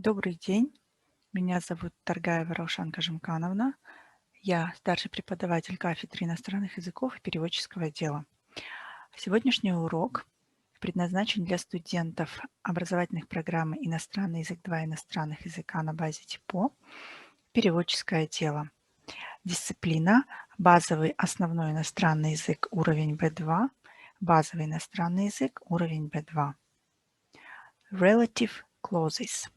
Добрый день, меня зовут Торгаева Раушанка Жимкановна. Я старший преподаватель кафедры иностранных языков и переводческого дела. Сегодняшний урок предназначен для студентов образовательных программ «Иностранный язык 2. Иностранных языка» на базе ТИПО, переводческое дело. Дисциплина базовый основной иностранный язык уровень B2, базовый иностранный язык уровень B2. ReLative clauses.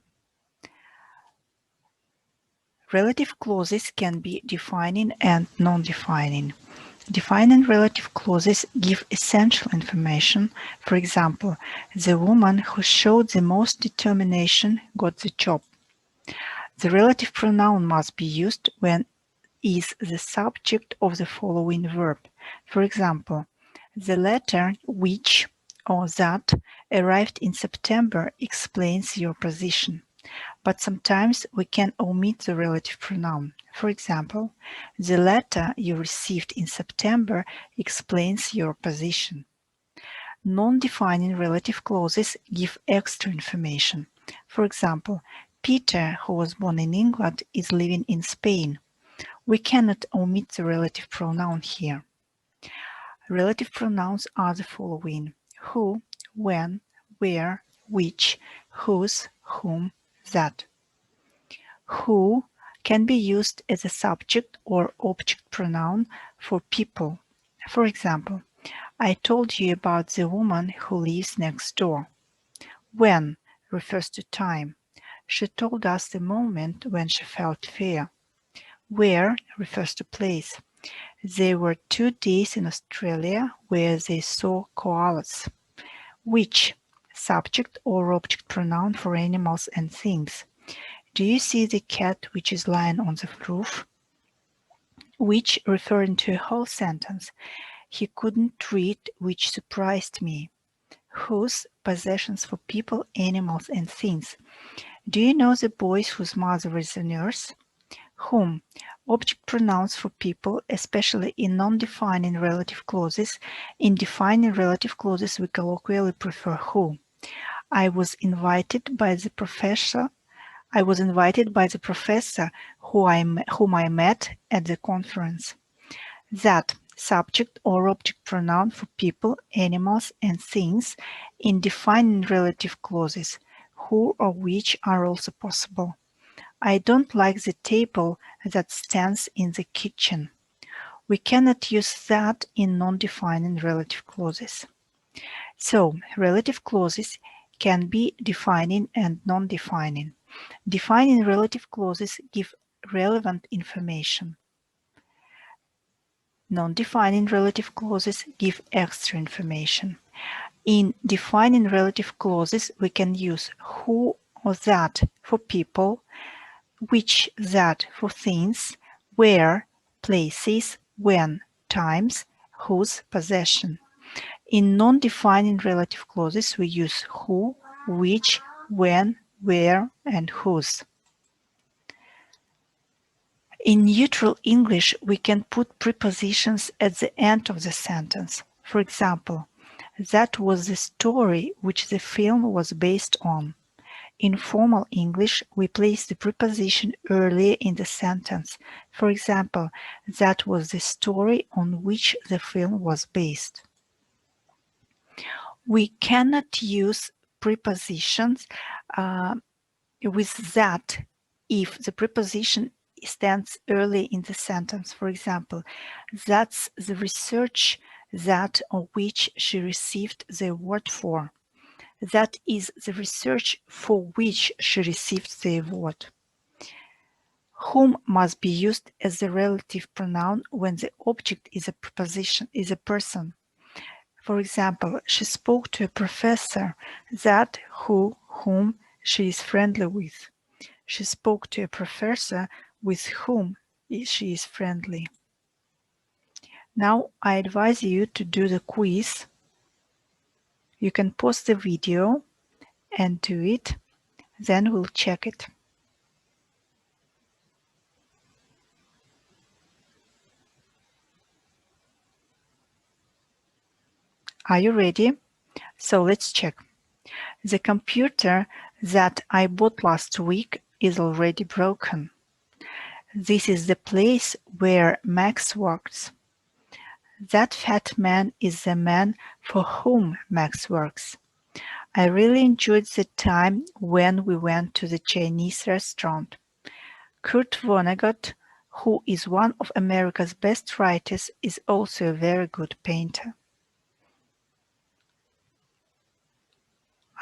Relative clauses can be defining and non-defining. Defining relative clauses give essential information. For example, the woman who showed the most determination got the job. The relative pronoun must be used when is the subject of the following verb. For example, the letter which or that arrived in September explains your position. But sometimes we can omit the relative pronoun. For example, the letter you received in September explains your position. Non-defining relative clauses give extra information. For example, Peter, who was born in England, is living in Spain. We cannot omit the relative pronoun here. Relative pronouns are the following: who, when, where, which, whose, whom, that. Who can be used as a subject or object pronoun for people. For example, I told you about the woman who lives next door. When refers to time. She told us the moment when she felt fear. Where refers to place. They were 2 days in Australia where they saw koalas. Which, subject or object pronoun for animals and things. Do you see the cat which is lying on the roof? Which, referring to a whole sentence. He couldn't read, which surprised me. Whose, possessions for people, animals and things. Do you know the boys whose mother is a nurse? Whom, object pronouns for people, especially in non-defining relative clauses. In defining relative clauses, we colloquially prefer who. I was invited by the professor whom I met at the conference. That, subject or object pronoun for people, animals, and things. In defining relative clauses, who or which are also possible. I don't like the table that stands in the kitchen. We cannot use that in non-defining relative clauses. So, relative clauses can be defining and non-defining. Defining relative clauses give relevant information. Non-defining relative clauses give extra information. In defining relative clauses, we can use who or that for people, which, that for things, where, places, when, times, whose, possession. In non-defining relative clauses, we use who, which, when, where, and whose. In neutral English, we can put prepositions at the end of the sentence. For example, that was the story which the film was based on. In formal English, we place the preposition earlier in the sentence. For example, that was the story on which the film was based. We cannot use prepositions with that if the preposition stands early in the sentence. For example, that's the research that or which she received the award for. That is the research for which she received the award. Whom must be used as the relative pronoun when the object is a preposition, is a person. For example, she spoke to a professor, that, who, whom she is friendly with. She spoke to a professor with whom she is friendly. Now I advise you to do the quiz. You can pause the video and do it, then we'll check it. Are you ready? So let's check. The computer that I bought last week is already broken. This is the place where Max works. That fat man is the man for whom Max works. I really enjoyed the time when we went to the Chinese restaurant. Kurt Vonnegut, who is one of America's best writers, is also a very good painter.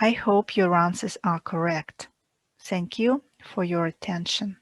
I hope your answers are correct. Thank you for your attention.